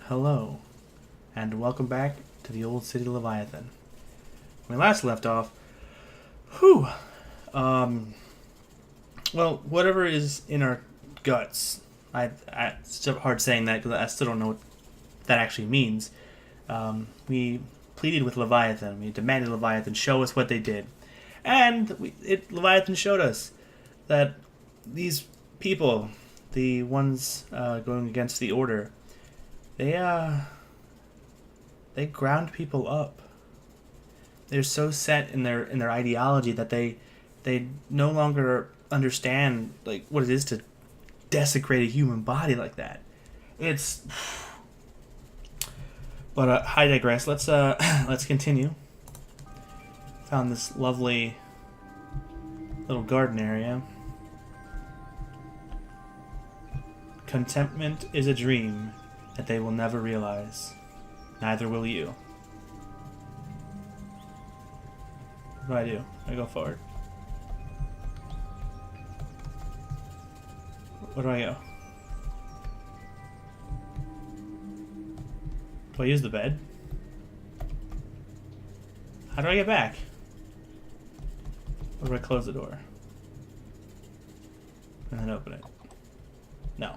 Hello, and welcome back to the old city Leviathan. When we last left off, whew, well, whatever is in our guts, it's hard saying that because I still don't know what that actually means. We pleaded with Leviathan. We demanded Leviathan show us what they did, and Leviathan showed us that these people, the ones going against the order, they ground people up. They're so set in their ideology that they no longer understand like what it is to desecrate a human body like that. It's but I digress. Let's let's continue. Found this lovely little garden area. Contentment is a dream that they will never realize. Neither will you. What do? I go forward. Where do I go? Do I use the bed? How do I get back? Or do I close the door? And then open it? No.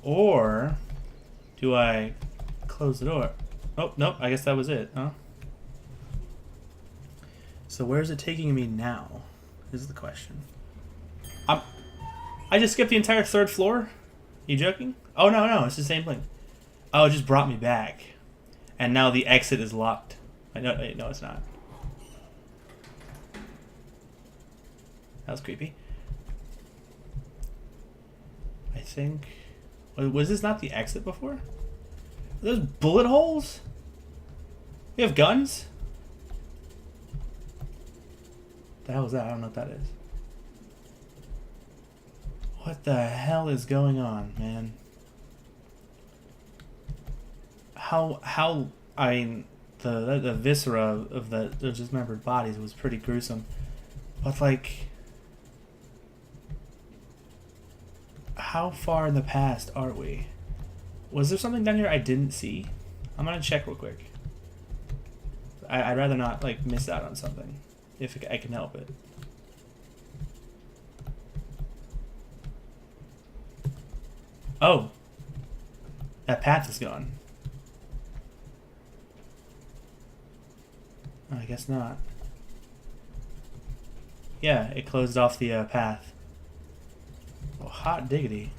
Or do I close the door? Oh, nope, I guess that was it, huh? So where is it taking me now? Is the question. I just skipped the entire third floor? You joking? Oh, no, it's the same thing. Oh, it just brought me back. And now the exit is locked. No, it's not. That was creepy. I think... Was this not the exit before? Are those bullet holes? We have guns? The hell is that? I don't know what that is. What the hell is going on, man? How I mean, the viscera of the dismembered bodies was pretty gruesome. But like, how far in the past are we? Was there something down here I didn't see? I'm gonna check real quick. I'd rather not like miss out on something if I can help it. Oh, that path is gone. I guess not. Yeah, it closed off the path. Well, hot diggity.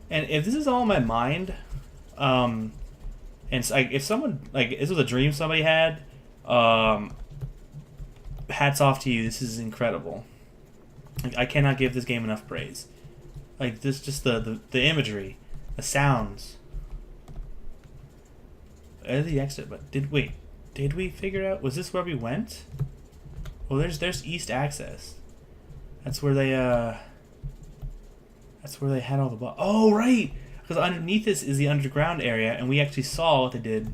And if this is all in my mind, and it's like if someone like this was a dream somebody had, hats off to you. This is incredible. Like, I cannot give this game enough praise. Like this, just the imagery, the sounds. There's the exit, but did we figure out? Was this where we went? Well, there's east access. That's where they had all the oh right, because underneath this is the underground area, and we actually saw what they did.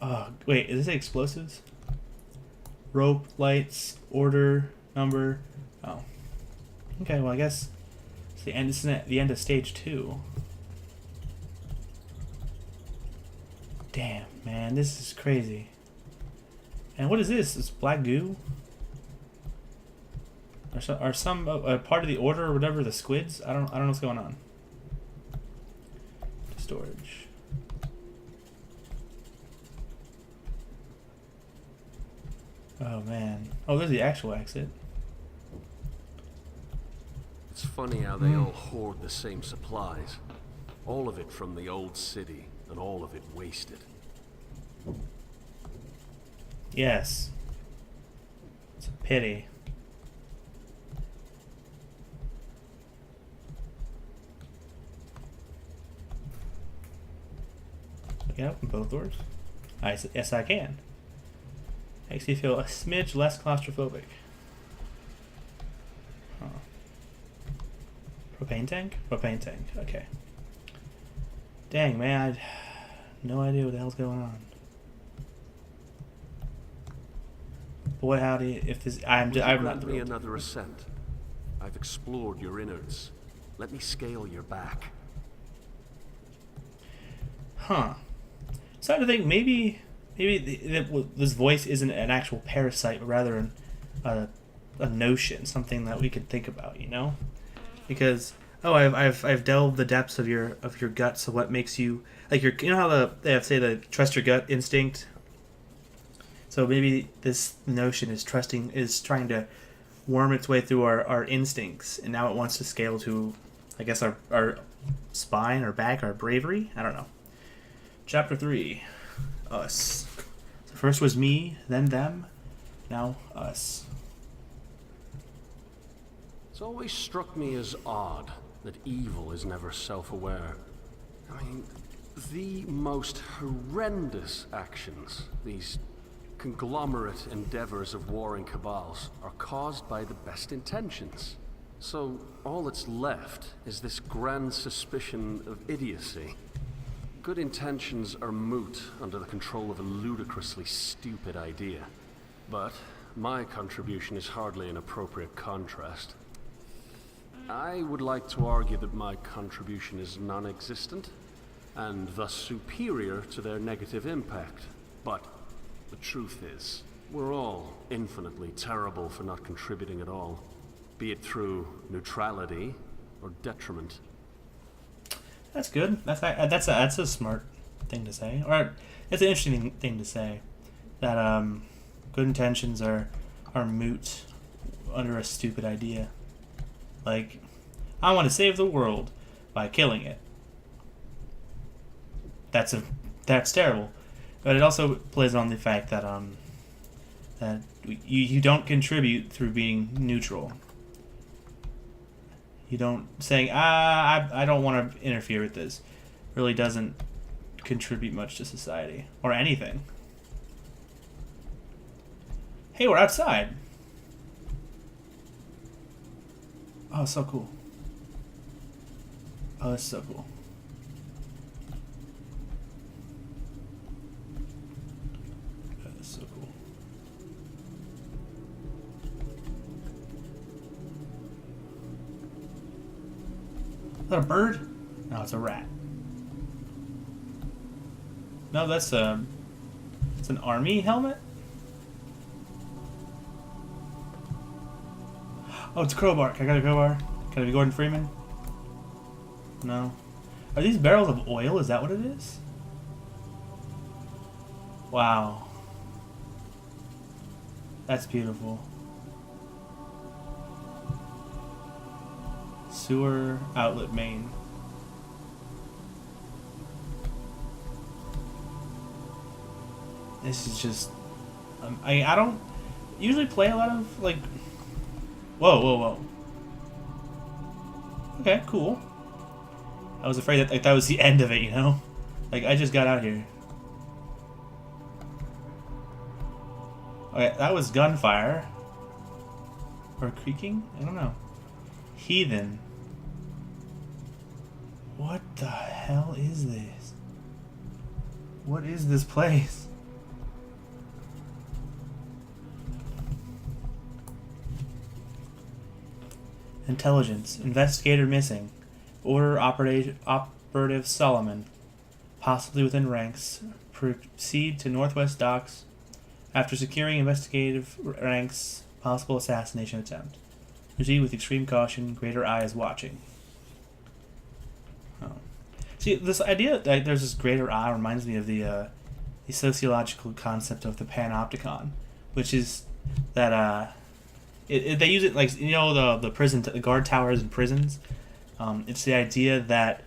Oh wait, is this explosives? Rope, lights, order, number. Oh, okay. Well, I guess it's the end. This is the end of stage 2. Damn, man, this is crazy. And what is this? This black goo? Are some part of the order or whatever the squids? I don't know what's going on. Storage. Oh man. Oh, there's the actual exit. It's funny how they all hoard the same supplies. All of it from the old city, and all of it wasted. Yes. It's a pity. Can I open both doors? Yes, I can. Makes you feel a smidge less claustrophobic. Huh. Propane tank? Propane tank, okay. Dang, man, I had no idea what the hell's going on. Boy, howdy, if this... I'm not thrilled. Me another ascent. I've explored your innards. Let me scale your back. Huh. So I think maybe this voice isn't an actual parasite, but rather a notion, something that we could think about, you know? Because I've delved the depths of your gut. So what makes you like your, you know how they have say the trust your gut instinct. So maybe this notion is trying to worm its way through our instincts, and now it wants to scale to, I guess, our spine, our back, our bravery. I don't know. Chapter 3, us. So first was me, then them, now us. It's always struck me as odd that evil is never self-aware. I mean, the most horrendous actions, these conglomerate endeavors of warring cabals, are caused by the best intentions. So all that's left is this grand suspicion of idiocy. Good intentions are moot under the control of a ludicrously stupid idea. But my contribution is hardly an appropriate contrast. I would like to argue that my contribution is non-existent, and thus superior to their negative impact. But the truth is, we're all infinitely terrible for not contributing at all, be it through neutrality or detriment. That's good. That's a smart thing to say, or it's an interesting thing to say. That good intentions are moot under a stupid idea. Like, I want to save the world by killing it. That's terrible, but it also plays on the fact that that you don't contribute through being neutral. You don't saying I don't want to interfere with this really doesn't contribute much to society or anything. Hey, we're outside. Oh, so cool. Oh, that's so cool. That's so cool. Is that a bird? No, it's a rat. No, it's an army helmet? Oh, it's a crowbar. Can I get a crowbar? Can it be Gordon Freeman? No. Are these barrels of oil? Is that what it is? Wow. That's beautiful. Sewer outlet main. This is just... I don't usually play a lot of, like... Whoa. Okay, cool. I was afraid that that was the end of it, you know? Like, I just got out here. Okay, that was gunfire. Or creaking? I don't know. Heathen. What the hell is this? What is this place? Intelligence. Investigator missing. Order operative Solomon. Possibly within ranks. Proceed to Northwest Docks. After securing investigative ranks, possible assassination attempt. Proceed with extreme caution. Greater Eye is watching. Oh. See, this idea that there's this greater eye reminds me of the sociological concept of the panopticon, which is that they use it like, you know, the prison, the guard towers in prisons. It's the idea that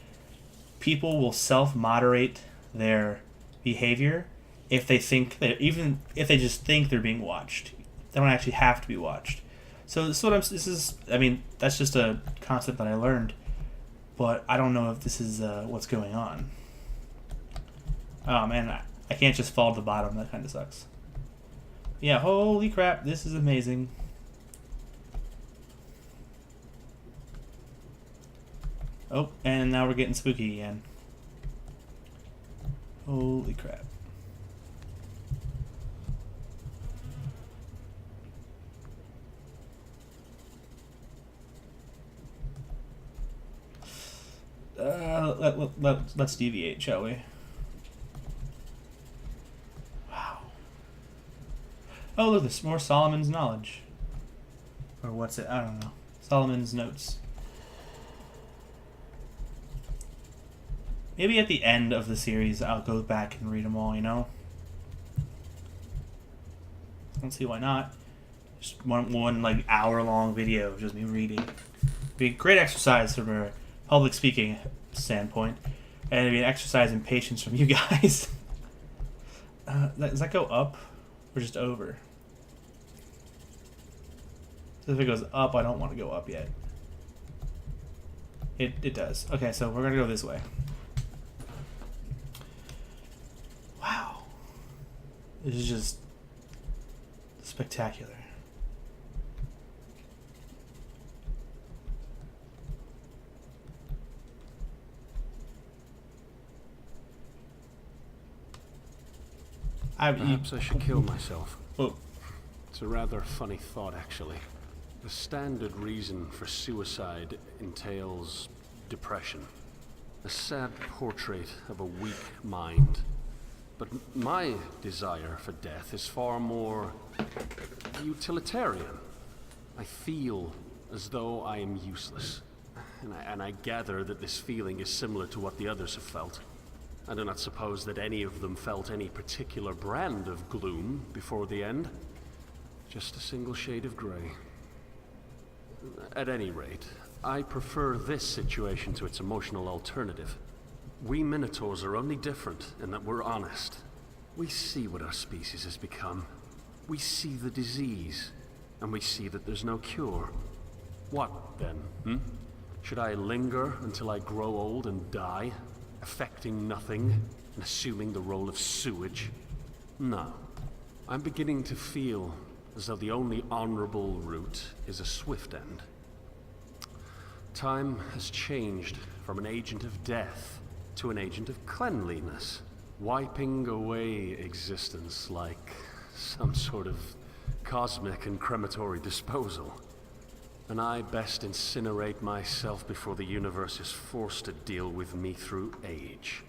people will self-moderate their behavior if they think that, even if they just think they're being watched, they don't actually have to be watched. So I mean, that's just a concept that I learned, but I don't know if this is what's going on. Oh man, I can't just fall to the bottom. That kind of sucks. Yeah, holy crap, this is amazing. Oh, and now we're getting spooky again. Holy crap. Let's deviate, shall we? Oh, look, there's more Solomon's knowledge. Or what's it? I don't know. Solomon's notes. Maybe at the end of the series, I'll go back and read them all, you know? I don't see why not. Just one like hour-long video of just me reading. Be a great exercise from a public speaking standpoint. And it'd be an exercise in patience from you guys. Does that go up or just over? So if it goes up, I don't want to go up yet. It does. Okay, so we're going to go this way. Wow. This is just spectacular. Perhaps I should kill myself. Oh. It's a rather funny thought, actually. The standard reason for suicide entails depression. A sad portrait of a weak mind. But my desire for death is far more utilitarian. I feel as though I am useless. And I gather that this feeling is similar to what the others have felt. I do not suppose that any of them felt any particular brand of gloom before the end. Just a single shade of grey. At any rate, I prefer this situation to its emotional alternative. We Minotaurs are only different in that we're honest. We see what our species has become. We see the disease, and we see that there's no cure. What, then, Should I linger until I grow old and die, affecting nothing and assuming the role of sewage? No. I'm beginning to feel as though the only honorable route is a swift end. Time has changed from an agent of death to an agent of cleanliness, wiping away existence like some sort of cosmic and crematory disposal. And I best incinerate myself before the universe is forced to deal with me through age.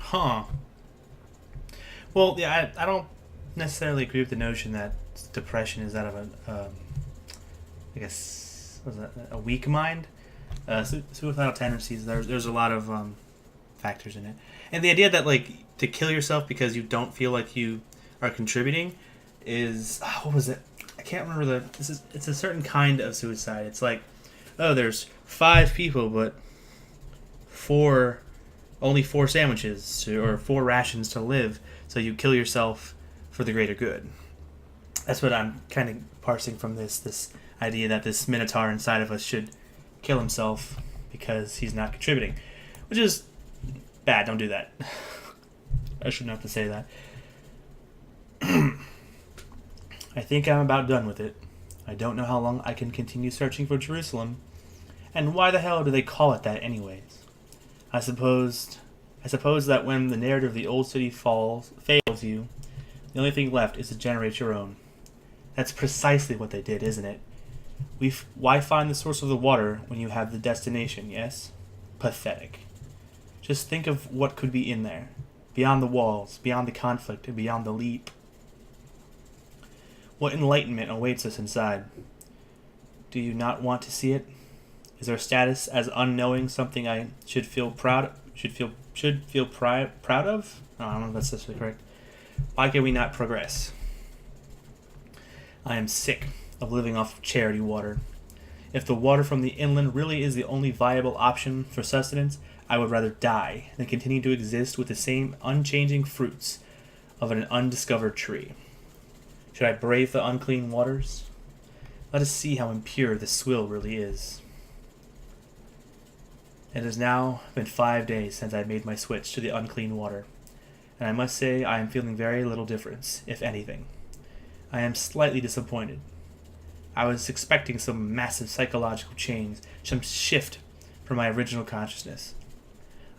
Huh. Well, yeah, I don't necessarily agree with the notion that depression is out of I guess, what was that, a weak mind? Suicidal tendencies, there's a lot of factors in it. And the idea that, like, to kill yourself because you don't feel like you are contributing is, what was it? I can't remember it's a certain kind of suicide. It's like, oh, there's 5 people, but only 4 sandwiches or 4 rations to live, so you kill yourself for the greater good. That's what I'm kind of parsing from this idea that this Minotaur inside of us should kill himself because he's not contributing, which is bad. Don't do that. I shouldn't have to say that. I think I'm about done with it. I don't know how long I can continue searching for Jerusalem, and why the hell do they call it that anyways? I suppose that when the narrative of the old city fails you, the only thing left is to generate your own. That's precisely what they did, isn't it? Why find the source of the water when you have the destination, yes? Pathetic. Just think of what could be in there. Beyond the walls, beyond the conflict, and beyond the leap. What enlightenment awaits us inside? Do you not want to see it? Is our status as unknowing something I should feel proud of? No, I don't know if that's necessarily correct. Why can we not progress? I am sick of living off charity water. If the water from the inland really is the only viable option for sustenance, I would rather die than continue to exist with the same unchanging fruits of an undiscovered tree. Should I brave the unclean waters? Let us see how impure this swill really is. It has now been 5 days since I made my switch to the unclean water, and I must say I am feeling very little difference, if anything. I am slightly disappointed. I was expecting some massive psychological change, some shift from my original consciousness.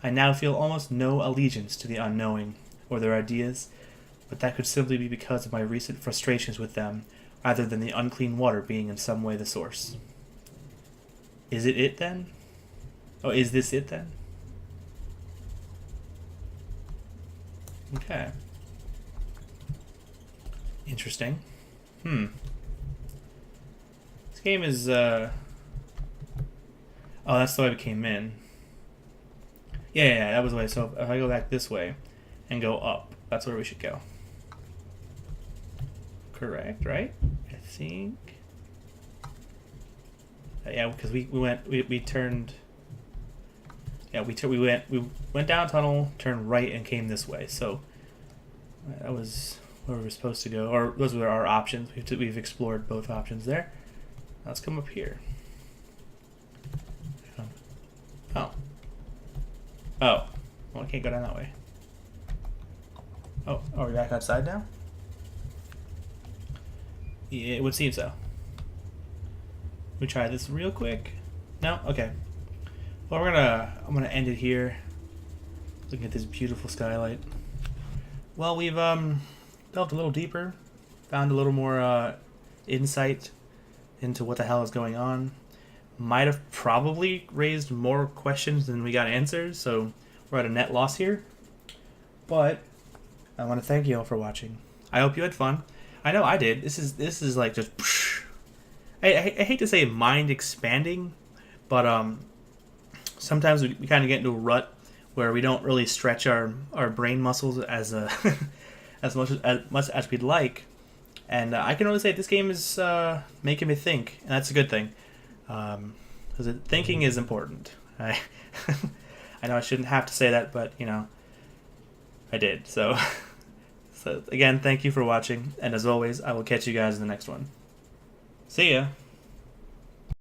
I now feel almost no allegiance to the unknowing, or their ideas, but that could simply be because of my recent frustrations with them, rather than the unclean water being in some way the source. Is it then? Oh, is this it then? Okay. Interesting. This game is, Oh, that's the way we came in. Yeah, that was the way. So if I go back this way and go up, that's where we should go. Correct, right? I think. Yeah, because we turned. Yeah, we went down a tunnel, turned right, and came this way. So that was where we were supposed to go, or those were our options. We've explored both options there. Let's come up here. Oh. Oh. Well, I can't go down that way. Oh, are we back outside now? Yeah, it would seem so. We try this real quick. No? Okay. Well, I'm gonna end it here. Looking at this beautiful skylight. Well, we've delved a little deeper, found a little more insight into what the hell is going on. Might have probably raised more questions than we got answers, so we're at a net loss here. But I want to thank you all for watching. I hope you had fun. I know I did. This is like just. I hate to say mind expanding, but sometimes we kind of get into a rut where we don't really stretch our brain muscles as as much as we'd like, and I can only say this game is making me think, and that's a good thing, because thinking is important. I know I shouldn't have to say that, but you know, I did. So again, thank you for watching, and as always, I will catch you guys in the next one. See ya.